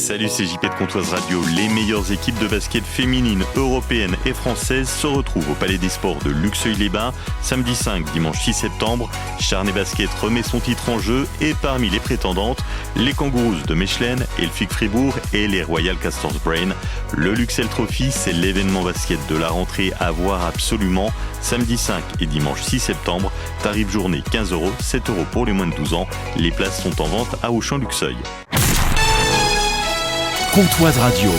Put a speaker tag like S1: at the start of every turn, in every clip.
S1: Salut, c'est JP de Comtoise Radio. Les meilleures équipes de basket féminines, européennes et françaises se retrouvent au Palais des Sports de Luxeuil-les-Bains. Samedi 5, dimanche 6 septembre, Charnay Basket remet son titre en jeu et parmi les prétendantes, les Kangaroos de Mechelen, Elfic Fribourg et les Royal Castors Brain. Le Luxel Trophy, c'est l'événement basket de la rentrée à voir absolument. Samedi 5 et dimanche 6 septembre, tarif journée 15 €, 7 € pour les moins de 12 ans. Les places sont en vente à Auchan-Luxeuil.
S2: Comtoise Radio,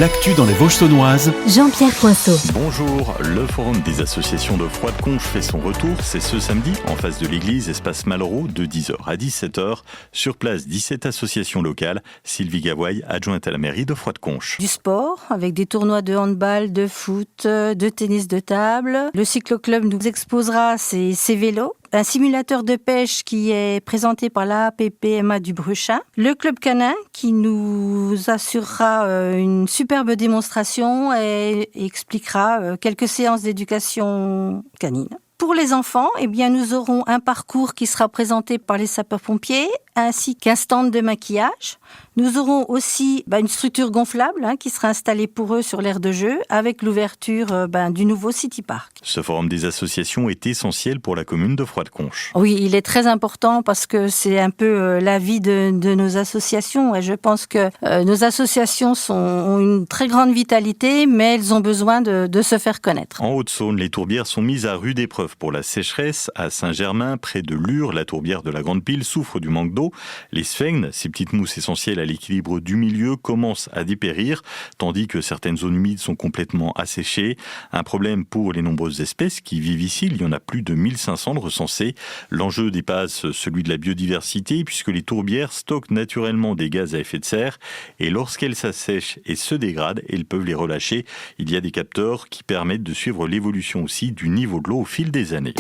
S2: l'actu dans les Vosges saunoises.
S3: Jean-Pierre Coinceau.
S1: Bonjour, le forum des associations de Froide-Conches fait son retour. C'est ce samedi, en face de l'église, espace Malraux, de 10h à 17h. Sur place, 17 associations locales. Sylvie Gavoy, adjointe à la mairie de Froide-Conches.
S4: Du sport, avec des tournois de handball, de foot, de tennis de table. Le cycloclub nous exposera ses vélos. Un simulateur de pêche qui est présenté par l'APPMA du Bruchin. Le club canin qui nous assurera une superbe démonstration et expliquera quelques séances d'éducation canine. Pour les enfants, nous aurons un parcours qui sera présenté par les sapeurs-pompiers ainsi qu'un stand de maquillage. Nous aurons aussi une structure gonflable qui sera installée pour eux sur l'aire de jeu avec l'ouverture du nouveau City Park.
S1: Ce forum des associations est essentiel pour la commune de Froide-Conches.
S4: Oui, il est très important parce que c'est un peu la vie de nos associations. Et je pense que nos associations ont une très grande vitalité, mais elles ont besoin de se faire connaître.
S1: En Haute-Saône, les tourbières sont mises à rude épreuve pour la sécheresse. À Saint-Germain, près de Lure, la tourbière de la Grande Pile souffre du manque d'eau. Les sphènes, ces petites mousses essentielles à l'équilibre du milieu, commencent à dépérir, tandis que certaines zones humides sont complètement asséchées. Un problème pour les nombreuses espèces qui vivent ici. Il y en a plus de 1500 de recensées. L'enjeu dépasse celui de la biodiversité, puisque les tourbières stockent naturellement des gaz à effet de serre, et lorsqu'elles s'assèchent et se dégradent, elles peuvent les relâcher. Il y a des capteurs qui permettent de suivre l'évolution aussi du niveau de l'eau au fil des années.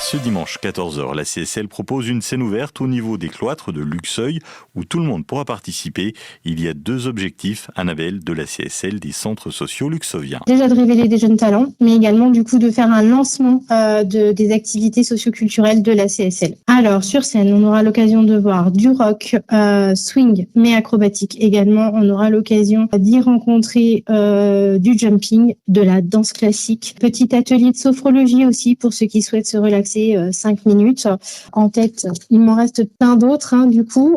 S1: Ce dimanche 14h, la CSL propose une scène ouverte au niveau des cloîtres de Luxeuil où tout le monde pourra participer. Il y a 2 objectifs, Annabelle, de la CSL des centres sociaux luxeuviens.
S5: Déjà de révéler des jeunes talents, mais également de faire un lancement des activités socioculturelles de la CSL. Alors sur scène, on aura l'occasion de voir du rock, swing, mais acrobatique. Également, on aura l'occasion d'y rencontrer du jumping, de la danse classique. Petit atelier de sophrologie aussi pour ceux qui souhaitent se relaxer 5 minutes. En tête, il m'en reste plein d'autres.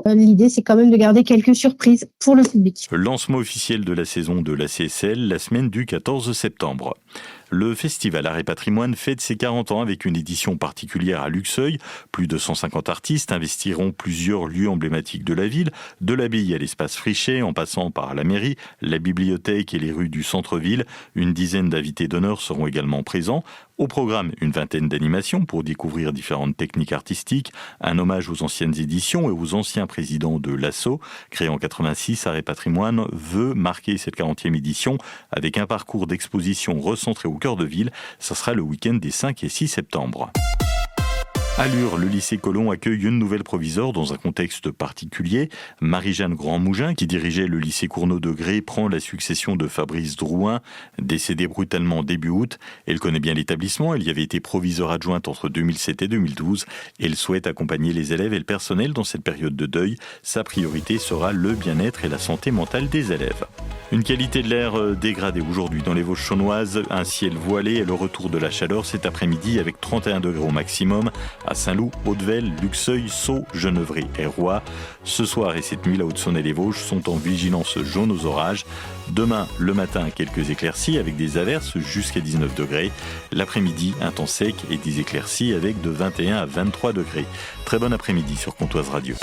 S5: L'idée, c'est quand même de garder quelques surprises pour le public.
S1: Lancement officiel de la saison de la CSL, la semaine du 14 septembre. Le festival Art et Patrimoine fête ses 40 ans avec une édition particulière à Luxeuil. Plus de 150 artistes investiront plusieurs lieux emblématiques de la ville, de l'abbaye à l'espace Frichet, en passant par la mairie, la bibliothèque et les rues du centre-ville. Une dizaine d'invités d'honneur seront également présents. Au programme, une vingtaine d'animations pour découvrir différentes techniques artistiques, un hommage aux anciennes éditions et aux anciens présidents de l'ASSO. Créé en 86, Art et Patrimoine veut marquer cette 40e édition avec un parcours d'exposition recentré au cœur de ville. Ça sera le week-end des 5 et 6 septembre. À Lure, le lycée Colomb accueille une nouvelle proviseure dans un contexte particulier. Marie-Jeanne Grandmougin, qui dirigeait le lycée Cournot de Grès, prend la succession de Fabrice Drouin, décédé brutalement début août. Elle connaît bien l'établissement, elle y avait été proviseure adjointe entre 2007 et 2012. Elle souhaite accompagner les élèves et le personnel dans cette période de deuil. Sa priorité sera le bien-être et la santé mentale des élèves. Une qualité de l'air dégradée aujourd'hui dans les Vosges saunoises, un ciel voilé et le retour de la chaleur cet après-midi avec 31 degrés au maximum à Saint-Loup, Hautevelle, Luxeuil, Sceaux, Genevrey et Roy. Ce soir et cette nuit, la Haute-Saône et les Vosges sont en vigilance jaune aux orages. Demain, le matin, quelques éclaircies avec des averses jusqu'à 19 degrés. L'après-midi, un temps sec et des éclaircies avec de 21 à 23 degrés. Très bon après-midi sur Comtoise Radio.